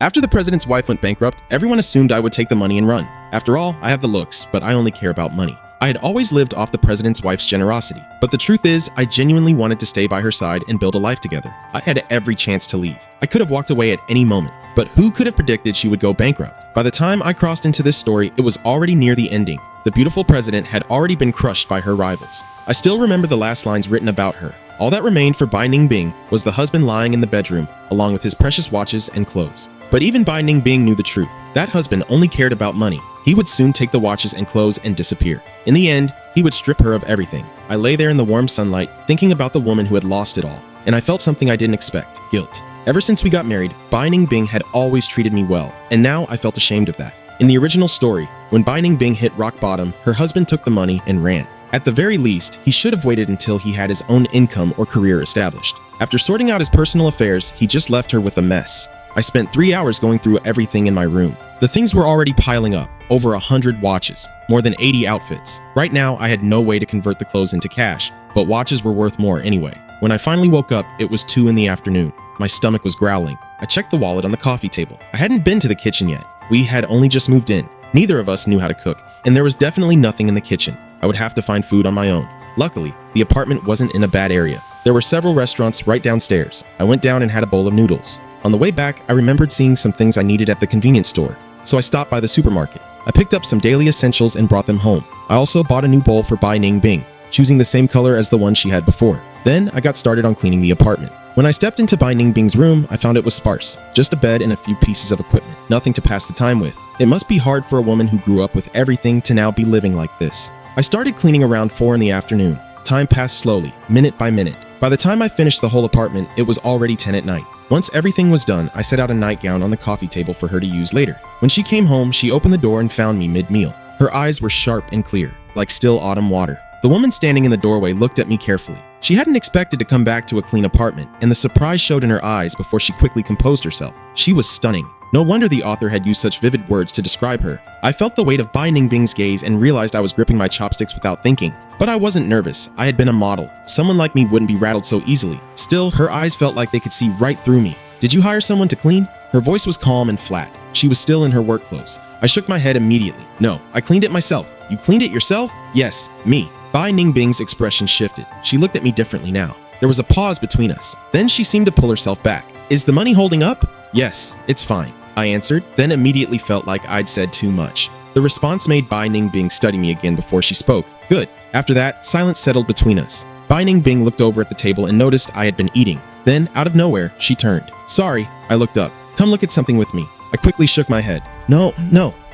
After the president's wife went bankrupt, everyone assumed I would take the money and run. After all, I have the looks, but I only care about money. I had always lived off the president's wife's generosity, but the truth is, I genuinely wanted to stay by her side and build a life together. I had every chance to leave. I could have walked away at any moment, but who could have predicted she would go bankrupt? By the time I crossed into this story, it was already near the ending. The beautiful president had already been crushed by her rivals. I still remember the last lines written about her. All that remained for Bai Ningbing was the husband lying in the bedroom, along with his precious watches and clothes. But even Bai Ningbing knew the truth. That husband only cared about money. He would soon take the watches and clothes and disappear. In the end, he would strip her of everything. I lay there in the warm sunlight, thinking about the woman who had lost it all, and I felt something I didn't expect: guilt. Ever since we got married, Bai Ningbing had always treated me well, and now I felt ashamed of that. In the original story, when Bai Ningbing hit rock bottom, her husband took the money and ran. At the very least, he should have waited until he had his own income or career established. After sorting out his personal affairs, he just left her with a mess. I spent 3 hours going through everything in my room. The things were already piling up, over 100 watches, more than 80 outfits. Right now, I had no way to convert the clothes into cash, but watches were worth more anyway. When I finally woke up, it was 2 in the afternoon. My stomach was growling. I checked the wallet on the coffee table. I hadn't been to the kitchen yet. We had only just moved in. Neither of us knew how to cook, and there was definitely nothing in the kitchen. I would have to find food on my own. Luckily, the apartment wasn't in a bad area. There were several restaurants right downstairs. I went down and had a bowl of noodles. On the way back, I remembered seeing some things I needed at the convenience store, so I stopped by the supermarket. I picked up some daily essentials and brought them home. I also bought a new bowl for Bai Ningbing, choosing the same color as the one she had before. Then I got started on cleaning the apartment. When I stepped into Bai Ningbing's room, I found it was sparse. Just a bed and a few pieces of equipment. Nothing to pass the time with. It must be hard for a woman who grew up with everything to now be living like this. I started cleaning around 4 in the afternoon. Time passed slowly, minute by minute. By the time I finished the whole apartment, it was already 10 at night. Once everything was done, I set out a nightgown on the coffee table for her to use later. When she came home, she opened the door and found me mid-meal. Her eyes were sharp and clear, like still autumn water. The woman standing in the doorway looked at me carefully. She hadn't expected to come back to a clean apartment, and the surprise showed in her eyes before she quickly composed herself. She was stunning. No wonder the author had used such vivid words to describe her. I felt the weight of Bai Ningbing's gaze and realized I was gripping my chopsticks without thinking. But I wasn't nervous. I had been a model. Someone like me wouldn't be rattled so easily. Still, her eyes felt like they could see right through me. "Did you hire someone to clean?" Her voice was calm and flat. She was still in her work clothes. I shook my head immediately. "No, I cleaned it myself." "You cleaned it yourself?" "Yes, me." Bai Ningbing's expression shifted. She looked at me differently now. There was a pause between us. Then she seemed to pull herself back. "Is the money holding up?" "Yes, it's fine," I answered, then immediately felt like I'd said too much. The response made Bai Ningbing study me again before she spoke. Good. After that, silence settled between us. Bai Ningbing looked over at the table and noticed I had been eating. Then, out of nowhere, she turned. "Sorry," I looked up. "Come look at something with me." I quickly shook my head. No,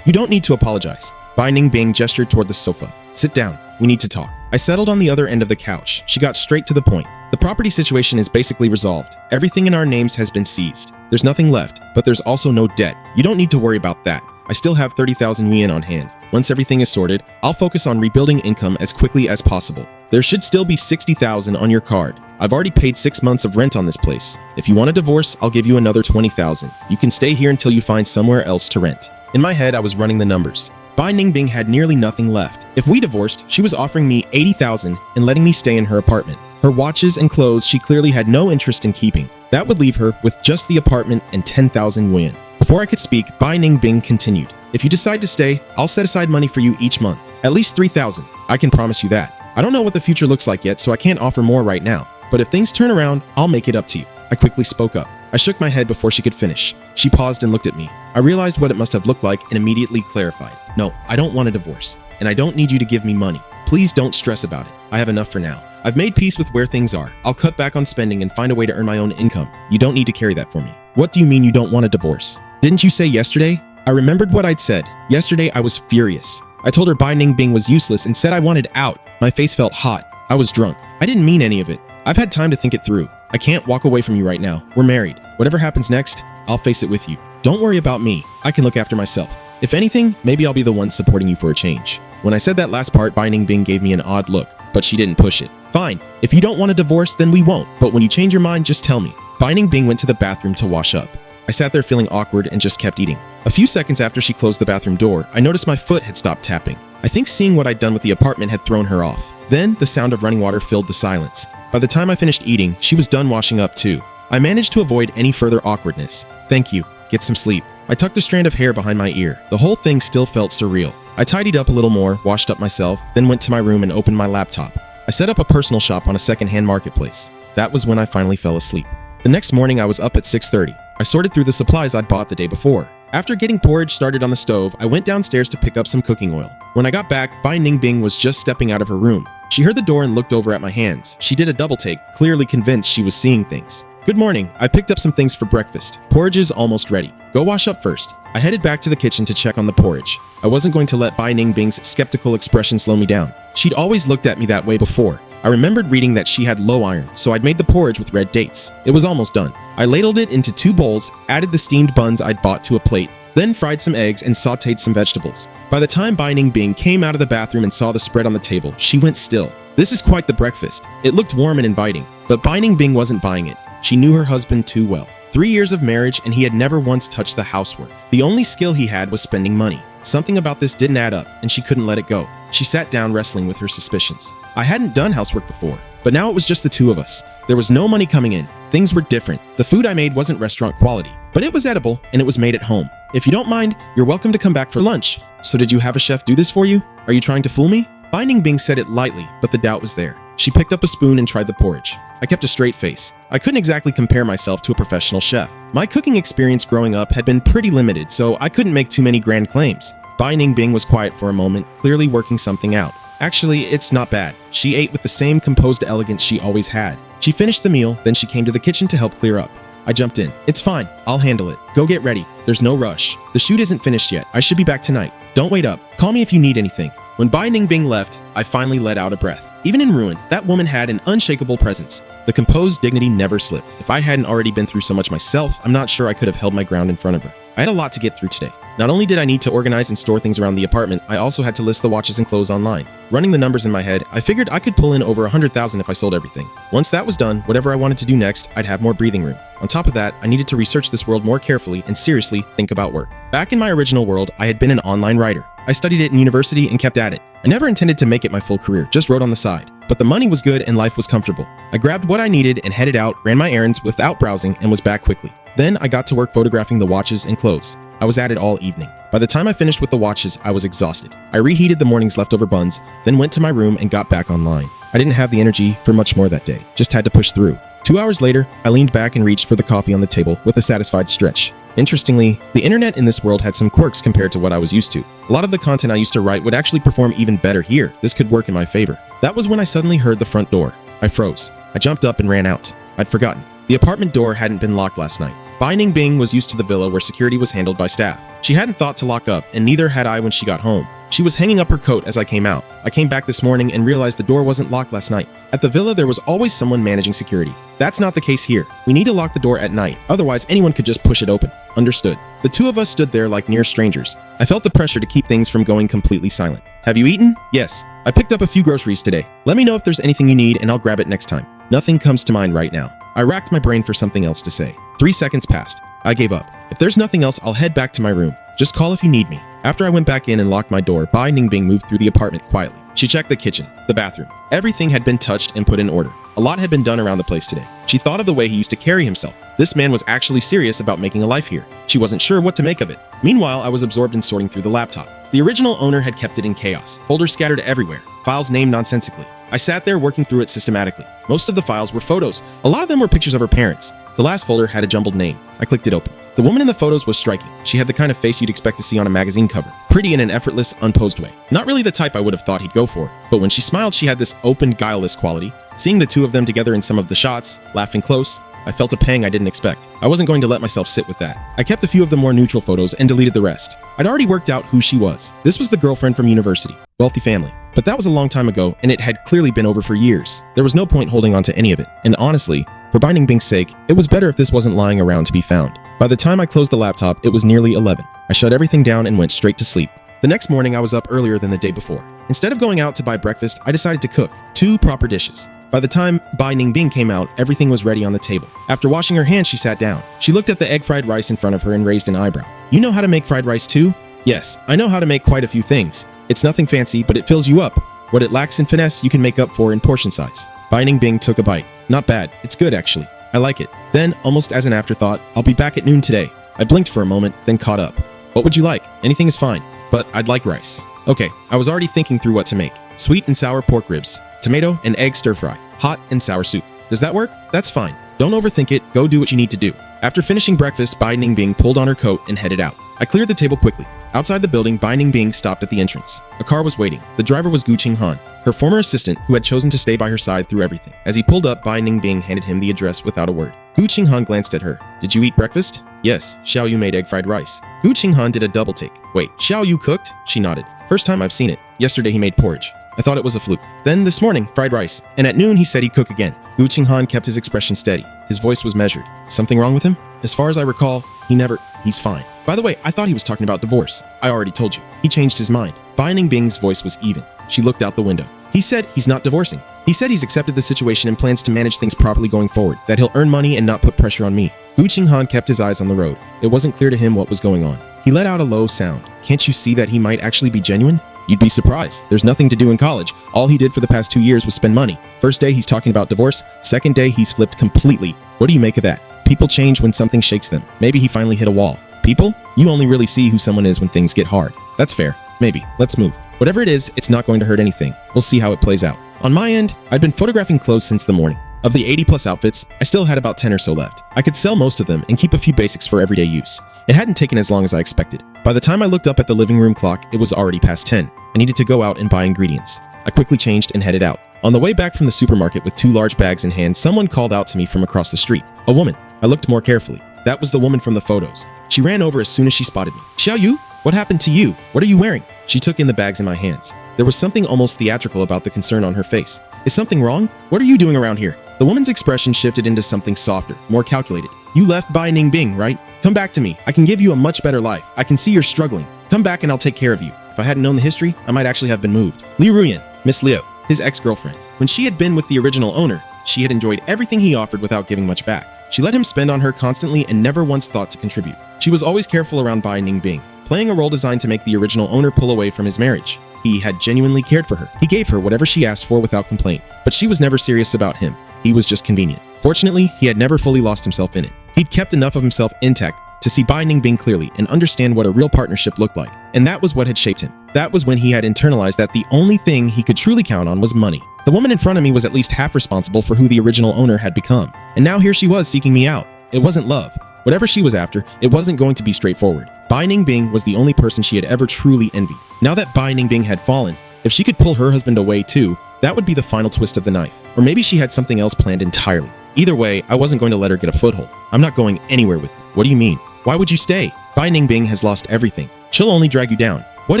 you don't need to apologize." Bai Ningbing gestured toward the sofa. "Sit down. We need to talk." I settled on the other end of the couch. She got straight to the point. "The property situation is basically resolved. Everything in our names has been seized. There's nothing left, but there's also no debt. You don't need to worry about that. I still have 30,000 yuan on hand. Once everything is sorted, I'll focus on rebuilding income as quickly as possible. There should still be 60,000 on your card. I've already paid 6 months of rent on this place. If you want a divorce, I'll give you another 20,000. You can stay here until you find somewhere else to rent." In my head, I was running the numbers. Bai Ningbing had nearly nothing left. If we divorced, she was offering me 80,000 and letting me stay in her apartment. Her watches and clothes she clearly had no interest in keeping. That would leave her with just the apartment and 10,000 yuan. Before I could speak, Bai Ningbing continued. "If you decide to stay, I'll set aside money for you each month. At least 3,000. I can promise you that. I don't know what the future looks like yet, so I can't offer more right now. But if things turn around, I'll make it up to you." I quickly spoke up. I shook my head before she could finish. She paused and looked at me. I realized what it must have looked like and immediately clarified. "No, I don't want a divorce, and I don't need you to give me money. Please don't stress about it. I have enough for now. I've made peace with where things are. I'll cut back on spending and find a way to earn my own income. You don't need to carry that for me." "What do you mean you don't want a divorce? Didn't you say yesterday?" I remembered what I'd said. Yesterday, I was furious. I told her Bai Ningbing was useless and said I wanted out. My face felt hot. I was drunk. I didn't mean any of it. I've had time to think it through. I can't walk away from you right now. We're married. Whatever happens next, I'll face it with you. Don't worry about me. I can look after myself. If anything, maybe I'll be the one supporting you for a change." When I said that last part, Bai Ningbing gave me an odd look, but she didn't push it. "Fine. If you don't want a divorce, then we won't. But when you change your mind, just tell me." Bai Ningbing went to the bathroom to wash up. I sat there feeling awkward and just kept eating. A few seconds after she closed the bathroom door, I noticed my foot had stopped tapping. I think seeing what I'd done with the apartment had thrown her off. Then, the sound of running water filled the silence. By the time I finished eating, she was done washing up too. I managed to avoid any further awkwardness. "Thank you," get some sleep. I tucked a strand of hair behind my ear. The whole thing still felt surreal. I tidied up a little more, washed up myself, then went to my room and opened my laptop. I set up a personal shop on a secondhand marketplace. That was when I finally fell asleep. The next morning, I was up at 6:30. I sorted through the supplies I'd bought the day before. After getting porridge started on the stove, I went downstairs to pick up some cooking oil. When I got back, Bai Ningbing was just stepping out of her room. She heard the door and looked over at my hands. She did a double take, clearly convinced she was seeing things. Good morning. I picked up some things for breakfast. Porridge is almost ready. Go wash up first. I headed back to the kitchen to check on the porridge. I wasn't going to let Bai Ningbing's skeptical expression slow me down. She'd always looked at me that way before. I remembered reading that she had low iron, so I'd made the porridge with red dates. It was almost done. I ladled it into 2 bowls, added the steamed buns I'd bought to a plate, then fried some eggs and sautéed some vegetables. By the time Bai Ningbing came out of the bathroom and saw the spread on the table, she went still. This is quite the breakfast. It looked warm and inviting, but Bai Ningbing wasn't buying it. She knew her husband too well. 3 years of marriage and he had never once touched the housework. The only skill he had was spending money. Something about this didn't add up and she couldn't let it go. She sat down wrestling with her suspicions. I hadn't done housework before, but now it was just the 2 of us. There was no money coming in. Things were different. The food I made wasn't restaurant quality, but it was edible and it was made at home. If you don't mind, you're welcome to come back for lunch. So did you have a chef do this for you? Are you trying to fool me? Bai Ningbing said it lightly, but the doubt was there. She picked up a spoon and tried the porridge. I kept a straight face. I couldn't exactly compare myself to a professional chef. My cooking experience growing up had been pretty limited, so I couldn't make too many grand claims. Bai Ningbing was quiet for a moment, clearly working something out. Actually, it's not bad. She ate with the same composed elegance she always had. She finished the meal, then she came to the kitchen to help clear up. I jumped in. It's fine. I'll handle it. Go get ready. There's no rush. The shoot isn't finished yet. I should be back tonight. Don't wait up. Call me if you need anything. When Bai Ningbing left, I finally let out a breath. Even in ruin, that woman had an unshakable presence. The composed dignity never slipped. If I hadn't already been through so much myself, I'm not sure I could have held my ground in front of her. I had a lot to get through today. Not only did I need to organize and store things around the apartment, I also had to list the watches and clothes online. Running the numbers in my head, I figured I could pull in over 100,000 if I sold everything. Once that was done, whatever I wanted to do next, I'd have more breathing room. On top of that, I needed to research this world more carefully and seriously think about work. Back in my original world, I had been an online writer. I studied it in university and kept at it. I never intended to make it my full career, just wrote on the side. But the money was good and life was comfortable. I grabbed what I needed and headed out, ran my errands without browsing, and was back quickly. Then I got to work photographing the watches and clothes. I was at it all evening. By the time I finished with the watches, I was exhausted. I reheated the morning's leftover buns, then went to my room and got back online. I didn't have the energy for much more that day, just had to push through. 2 hours later, I leaned back and reached for the coffee on the table with a satisfied stretch. Interestingly, the internet in this world had some quirks compared to what I was used to. A lot of the content I used to write would actually perform even better here. This could work in my favor. That was when I suddenly heard the front door. I froze. I jumped up and ran out. I'd forgotten. The apartment door hadn't been locked last night. Bai Ningbing was used to the villa where security was handled by staff. She hadn't thought to lock up, and neither had I when she got home. She was hanging up her coat as I came out. I came back this morning and realized the door wasn't locked last night. At the villa, there was always someone managing security. That's not the case here. We need to lock the door at night, otherwise anyone could just push it open. Understood. The 2 of us stood there like near strangers. I felt the pressure to keep things from going completely silent. Have you eaten? Yes. I picked up a few groceries today. Let me know if there's anything you need and I'll grab it next time. Nothing comes to mind right now. I racked my brain for something else to say. 3 seconds passed. I gave up. If there's nothing else, I'll head back to my room. Just call if you need me. After I went back in and locked my door, Bai Ningbing moved through the apartment quietly. She checked the kitchen, the bathroom. Everything had been touched and put in order. A lot had been done around the place today. She thought of the way he used to carry himself. This man was actually serious about making a life here. She wasn't sure what to make of it. Meanwhile, I was absorbed in sorting through the laptop. The original owner had kept it in chaos. Folders scattered everywhere. Files named nonsensically. I sat there working through it systematically. Most of the files were photos. A lot of them were pictures of her parents. The last folder had a jumbled name. I clicked it open. The woman in the photos was striking. She had the kind of face you'd expect to see on a magazine cover. Pretty in an effortless, unposed way. Not really the type I would have thought he'd go for, but when she smiled, she had this open, guileless quality. Seeing the 2 of them together in some of the shots, laughing close, I felt a pang I didn't expect. I wasn't going to let myself sit with that. I kept a few of the more neutral photos and deleted the rest. I'd already worked out who she was. This was the girlfriend from university. Wealthy family. But that was a long time ago, and it had clearly been over for years. There was no point holding on to any of it. And honestly, for Bai Ningbing's sake, it was better if this wasn't lying around to be found. By the time I closed the laptop, it was nearly 11. I shut everything down and went straight to sleep. The next morning, I was up earlier than the day before. Instead of going out to buy breakfast, I decided to cook 2 proper dishes. By the time Bai Ningbing came out, everything was ready on the table. After washing her hands, she sat down. She looked at the egg fried rice in front of her and raised an eyebrow. You know how to make fried rice too? Yes, I know how to make quite a few things. It's nothing fancy, but it fills you up. What it lacks in finesse, you can make up for in portion size. Bai Ningbing took a bite. Not bad. It's good, actually. I like it. Then, almost as an afterthought, I'll be back at noon today. I blinked for a moment, then caught up. What would you like? Anything is fine, but I'd like rice. Okay, I was already thinking through what to make. Sweet and sour pork ribs, tomato and egg stir fry, hot and sour soup. Does that work? That's fine. Don't overthink it, go do what you need to do. After finishing breakfast, Bai Ningbing pulled on her coat and headed out. I cleared the table quickly. Outside the building, Bai Ningbing stopped at the entrance. A car was waiting. The driver was Gu Qinghan, her former assistant who had chosen to stay by her side through everything. As he pulled up, Bai Ningbing handed him the address without a word. Gu Qinghan glanced at her. Did you eat breakfast? Yes, Xiao Yu made egg fried rice. Gu Qinghan did a double take. Wait, Xiao Yu cooked? She nodded. First time I've seen it. Yesterday he made porridge. I thought it was a fluke. Then this morning, fried rice. And at noon he said he'd cook again. Gu Qinghan kept his expression steady. His voice was measured. Something wrong with him? As far as I recall, he's fine. By the way, I thought he was talking about divorce. I already told you. He changed his mind. Bai Ningbing's voice was even. She looked out the window. He said he's not divorcing. He said he's accepted the situation and plans to manage things properly going forward, that he'll earn money and not put pressure on me. Gu Qinghan kept his eyes on the road. It wasn't clear to him what was going on. He let out a low sound. Can't you see that he might actually be genuine? You'd be surprised. There's nothing to do in college. All he did for the past 2 years was spend money. First day, he's talking about divorce. Second day, he's flipped completely. What do you make of that? People change when something shakes them. Maybe he finally hit a wall. People? You only really see who someone is when things get hard. That's fair. Maybe. Let's move. Whatever it is, it's not going to hurt anything. We'll see how it plays out. On my end, I'd been photographing clothes since the morning. Of the 80+ outfits, I still had about 10 or so left. I could sell most of them and keep a few basics for everyday use. It hadn't taken as long as I expected. By the time I looked up at the living room clock, it was already past 10. I needed to go out and buy ingredients. I quickly changed and headed out. On the way back from the supermarket with 2 large bags in hand, someone called out to me from across the street. A woman. I looked more carefully. That was the woman from the photos. She ran over as soon as she spotted me. Xiao Yu? What happened to you? What are you wearing? She took in the bags in my hands. There was something almost theatrical about the concern on her face. Is something wrong? What are you doing around here? The woman's expression shifted into something softer, more calculated. You left Bai Ningbing, right? Come back to me. I can give you a much better life. I can see you're struggling. Come back and I'll take care of you. If I hadn't known the history, I might actually have been moved. Liu Ruyan, Miss Liu, his ex-girlfriend. When she had been with the original owner, she had enjoyed everything he offered without giving much back. She let him spend on her constantly and never once thought to contribute. She was always careful around Bai Ningbing, playing a role designed to make the original owner pull away from his marriage. He had genuinely cared for her. He gave her whatever she asked for without complaint, but she was never serious about him. He was just convenient. Fortunately, he had never fully lost himself in it. He'd kept enough of himself intact to see Bai Ningbing clearly and understand what a real partnership looked like. And that was what had shaped him. That was when he had internalized that the only thing he could truly count on was money. The woman in front of me was at least half responsible for who the original owner had become. And now here she was seeking me out. It wasn't love. Whatever she was after, it wasn't going to be straightforward. Bai Ningbing was the only person she had ever truly envied. Now that Bai Ningbing had fallen, if she could pull her husband away too, that would be the final twist of the knife. Or maybe she had something else planned entirely. Either way, I wasn't going to let her get a foothold. I'm not going anywhere with you. What do you mean? Why would you stay? Bai Ningbing has lost everything. She'll only drag you down. What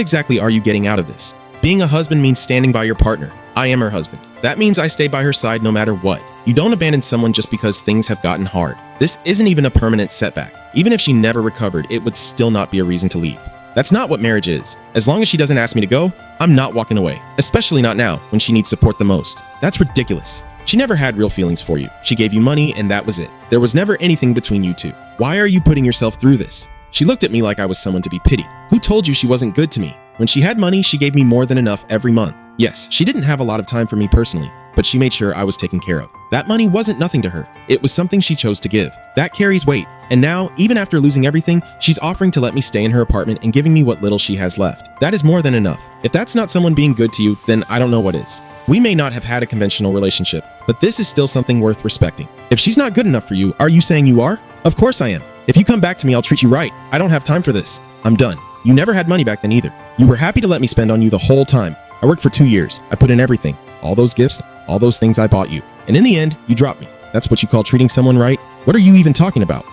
exactly are you getting out of this? Being a husband means standing by your partner. I am her husband. That means I stay by her side no matter what. You don't abandon someone just because things have gotten hard. This isn't even a permanent setback. Even if she never recovered, it would still not be a reason to leave. That's not what marriage is. As long as she doesn't ask me to go, I'm not walking away. Especially not now, when she needs support the most. That's ridiculous. She never had real feelings for you. She gave you money and that was it. There was never anything between you two. Why are you putting yourself through this? She looked at me like I was someone to be pitied. Who told you she wasn't good to me? When she had money, she gave me more than enough every month. Yes, she didn't have a lot of time for me personally, but she made sure I was taken care of. That money wasn't nothing to her. It was something she chose to give. That carries weight. And now, even after losing everything, she's offering to let me stay in her apartment and giving me what little she has left. That is more than enough. If that's not someone being good to you, then I don't know what is. We may not have had a conventional relationship, but this is still something worth respecting. If she's not good enough for you, are you saying you are? Of course I am. If you come back to me, I'll treat you right. I don't have time for this. I'm done. You never had money back then either. You were happy to let me spend on you the whole time. I worked for 2 years. I put in everything. All those gifts, all those things I bought you. And in the end, you dropped me. That's what you call treating someone right? What are you even talking about?